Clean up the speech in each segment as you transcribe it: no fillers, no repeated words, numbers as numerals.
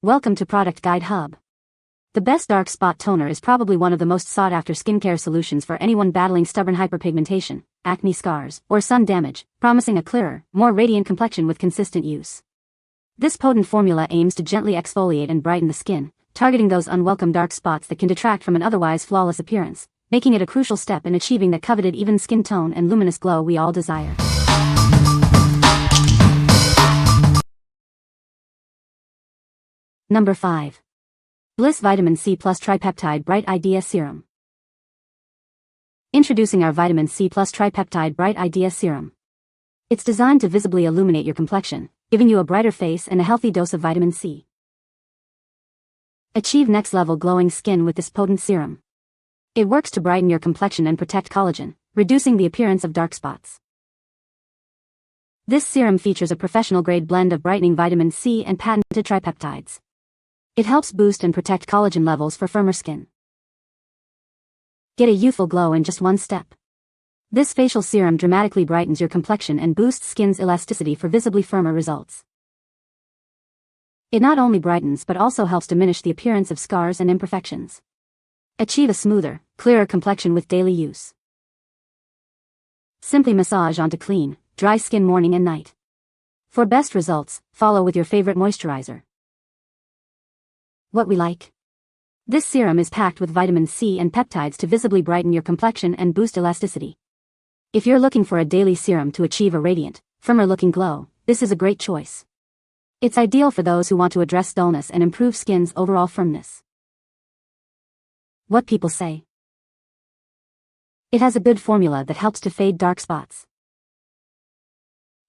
Welcome to Product Guide Hub. The best dark spot toner is probably one of the most sought-after skincare solutions for anyone battling stubborn hyperpigmentation, acne scars, or sun damage, promising a clearer, more radiant complexion with consistent use. This potent formula aims to gently exfoliate and brighten the skin, targeting those unwelcome dark spots that can detract from an otherwise flawless appearance, making it a crucial step in achieving the coveted even skin tone and luminous glow we all desire. Number 5. Bliss Vitamin C Plus Tri-Peptide Bright Idea Serum. Introducing our Vitamin C Plus Tri-Peptide Bright Idea Serum. It's designed to visibly illuminate your complexion, giving you a brighter face and a healthy dose of vitamin C. Achieve next-level glowing skin with this potent serum. It works to brighten your complexion and protect collagen, reducing the appearance of dark spots. This serum features a professional-grade blend of brightening vitamin C and patented tripeptides. It helps boost and protect collagen levels for firmer skin. Get a youthful glow in just one step. This facial serum dramatically brightens your complexion and boosts skin's elasticity for visibly firmer results. It not only brightens but also helps diminish the appearance of scars and imperfections. Achieve a smoother, clearer complexion with daily use. Simply massage onto clean, dry skin morning and night. For best results, follow with your favorite moisturizer. What we like. This serum is packed with vitamin C and peptides to visibly brighten your complexion and boost elasticity. If you're looking for a daily serum to achieve a radiant, firmer-looking glow, this is a great choice. It's ideal for those who want to address dullness and improve skin's overall firmness. What people say. It has a good formula that helps to fade dark spots.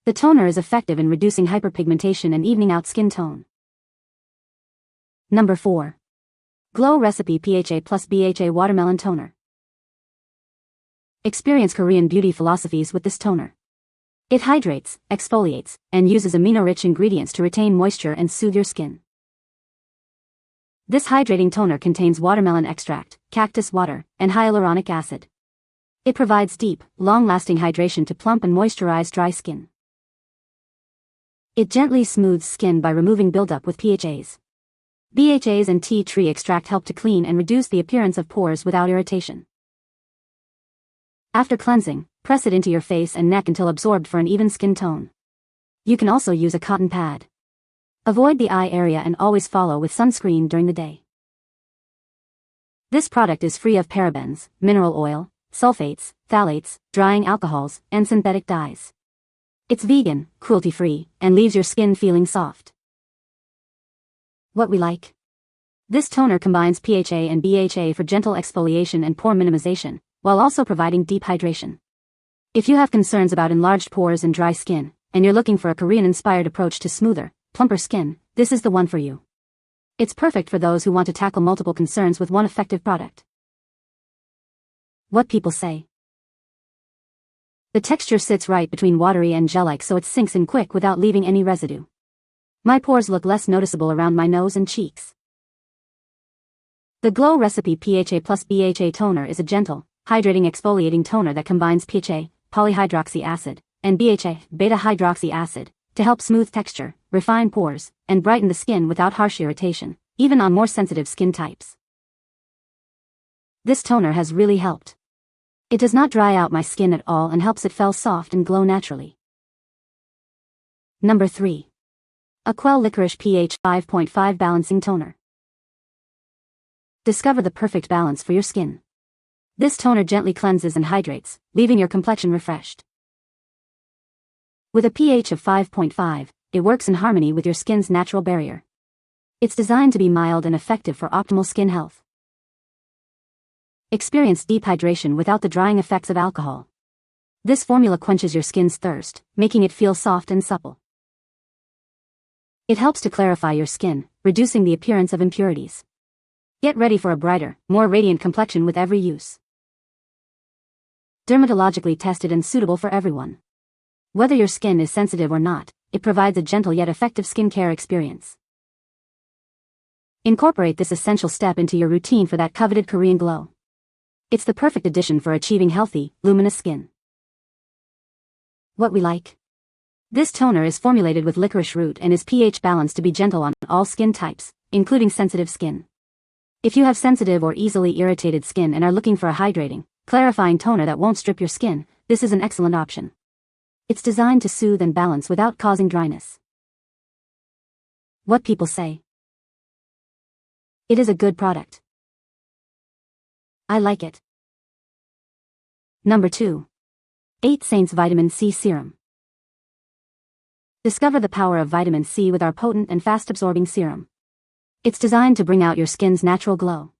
The toner is effective in reducing hyperpigmentation and evening out skin tone. Number 4. Glow Recipe PHA plus BHA Watermelon Toner. Experience Korean beauty philosophies with this toner. It hydrates, exfoliates, and uses amino-rich ingredients to retain moisture and soothe your skin. This hydrating toner contains watermelon extract, cactus water, and hyaluronic acid. It provides deep, long-lasting hydration to plump and moisturize dry skin. It gently smooths skin by removing buildup with PHAs. BHAs and tea tree extract help to clean and reduce the appearance of pores without irritation. After cleansing, press it into your face and neck until absorbed for an even skin tone. You can also use a cotton pad. Avoid the eye area and always follow with sunscreen during the day. This product is free of parabens, mineral oil, sulfates, phthalates, drying alcohols, and synthetic dyes. It's vegan, cruelty-free, and leaves your skin feeling soft. What we like. This toner combines PHA and BHA for gentle exfoliation and pore minimization, while also providing deep hydration. If you have concerns about enlarged pores and dry skin, and you're looking for a Korean-inspired approach to smoother, plumper skin, this is the one for you. It's perfect for those who want to tackle multiple concerns with one effective product. What people say. The texture sits right between watery and gel-like, so it sinks in quick without leaving any residue. My pores look less noticeable around my nose and cheeks. The Glow Recipe PHA plus BHA toner is a gentle, hydrating exfoliating toner that combines PHA, polyhydroxy acid, and BHA, beta-hydroxy acid, to help smooth texture, refine pores, and brighten the skin without harsh irritation, even on more sensitive skin types. This toner has really helped. It does not dry out my skin at all and helps it feel soft and glow naturally. Number 3. ACWELL Licorice pH 5.5 Balancing Toner. Discover the perfect balance for your skin. This toner gently cleanses and hydrates, leaving your complexion refreshed. With a pH of 5.5, it works in harmony with your skin's natural barrier. It's designed to be mild and effective for optimal skin health. Experience deep hydration without the drying effects of alcohol. This formula quenches your skin's thirst, making it feel soft and supple. It helps to clarify your skin, reducing the appearance of impurities. Get ready for a brighter, more radiant complexion with every use. Dermatologically tested and suitable for everyone. Whether your skin is sensitive or not, it provides a gentle yet effective skincare experience. Incorporate this essential step into your routine for that coveted Korean glow. It's the perfect addition for achieving healthy, luminous skin. What we like. This toner is formulated with licorice root and is pH balanced to be gentle on all skin types, including sensitive skin. If you have sensitive or easily irritated skin and are looking for a hydrating, clarifying toner that won't strip your skin, this is an excellent option. It's designed to soothe and balance without causing dryness. What people say. It is a good product. I like it. Number 2. 8 Saints Vitamin C Serum. Discover the power of vitamin C with our potent and fast-absorbing serum. It's designed to bring out your skin's natural glow.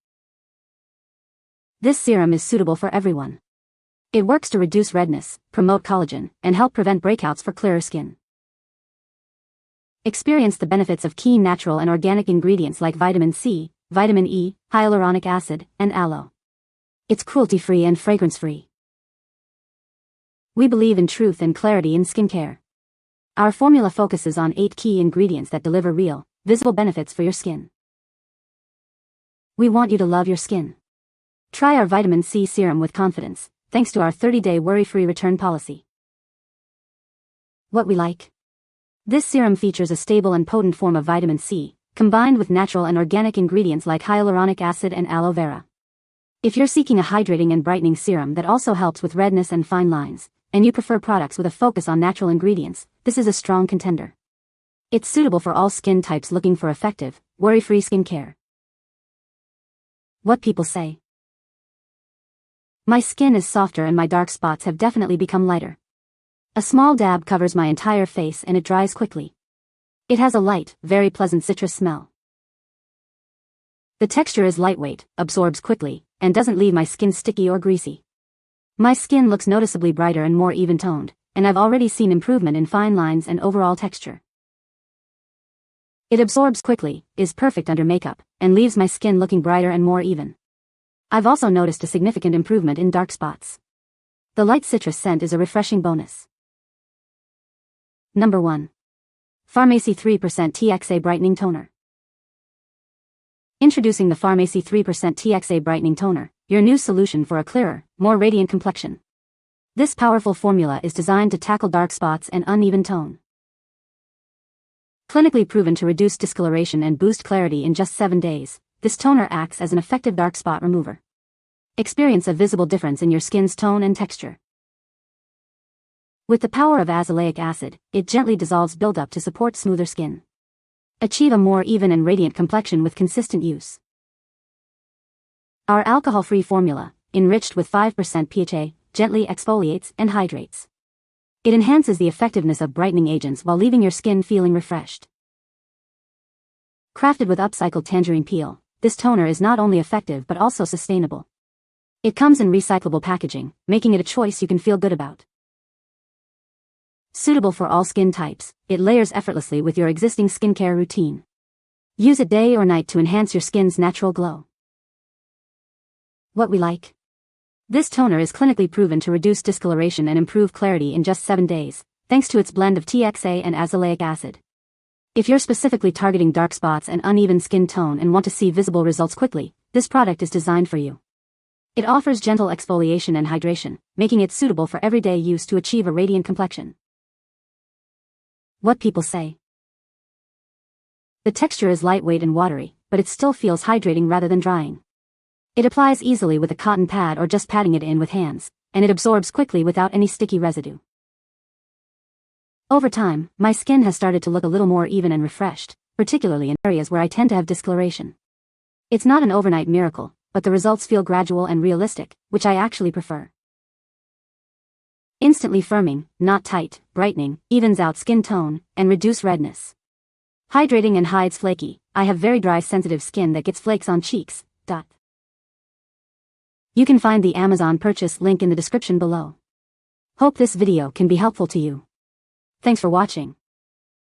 This serum is suitable for everyone. It works to reduce redness, promote collagen, and help prevent breakouts for clearer skin. Experience the benefits of key natural and organic ingredients like vitamin C, vitamin E, hyaluronic acid, and aloe. It's cruelty-free and fragrance-free. We believe in truth and clarity in skincare. Our formula focuses on 8 key ingredients that deliver real, visible benefits for your skin. We want you to love your skin. Try our vitamin C serum with confidence, thanks to our 30-day worry-free return policy. What we like. This serum features a stable and potent form of vitamin C, combined with natural and organic ingredients like hyaluronic acid and aloe vera. If you're seeking a hydrating and brightening serum that also helps with redness and fine lines, and you prefer products with a focus on natural ingredients, this is a strong contender. It's suitable for all skin types looking for effective, worry-free skincare. What people say. My skin is softer and my dark spots have definitely become lighter. A small dab covers my entire face and it dries quickly. It has a light, very pleasant citrus smell. The texture is lightweight, absorbs quickly, and doesn't leave my skin sticky or greasy. My skin looks noticeably brighter and more even-toned, and I've already seen improvement in fine lines and overall texture. It absorbs quickly, is perfect under makeup, and leaves my skin looking brighter and more even. I've also noticed a significant improvement in dark spots. The light citrus scent is a refreshing bonus. Number 1. Farmacy 3% TXA Brightening Toner. Introducing the Farmacy 3% TXA Brightening Toner, your new solution for a clearer, more radiant complexion. This powerful formula is designed to tackle dark spots and uneven tone. Clinically proven to reduce discoloration and boost clarity in just 7 days, this toner acts as an effective dark spot remover. Experience a visible difference in your skin's tone and texture. With the power of azelaic acid, it gently dissolves buildup to support smoother skin. Achieve a more even and radiant complexion with consistent use. Our alcohol-free formula, enriched with 5% PHA, gently exfoliates and hydrates. It enhances the effectiveness of brightening agents while leaving your skin feeling refreshed. Crafted with upcycled tangerine peel, this toner is not only effective but also sustainable. It comes in recyclable packaging, making it a choice you can feel good about. Suitable for all skin types, it layers effortlessly with your existing skincare routine. Use it day or night to enhance your skin's natural glow. What we like. This toner is clinically proven to reduce discoloration and improve clarity in just 7 days, thanks to its blend of TXA and azelaic acid. If you're specifically targeting dark spots and uneven skin tone and want to see visible results quickly, this product is designed for you. It offers gentle exfoliation and hydration, making it suitable for everyday use to achieve a radiant complexion. What people say. The texture is lightweight and watery, but it still feels hydrating rather than drying. It applies easily with a cotton pad or just patting it in with hands, and it absorbs quickly without any sticky residue. Over time, my skin has started to look a little more even and refreshed, particularly in areas where I tend to have discoloration. It's not an overnight miracle, but the results feel gradual and realistic, which I actually prefer. Instantly firming, not tight, brightening, evens out skin tone, and reduce redness. Hydrating and hides flaky. I have very dry sensitive skin that gets flakes on cheeks. You can find the Amazon purchase link in the description below. Hope this video can be helpful to you. Thanks for watching.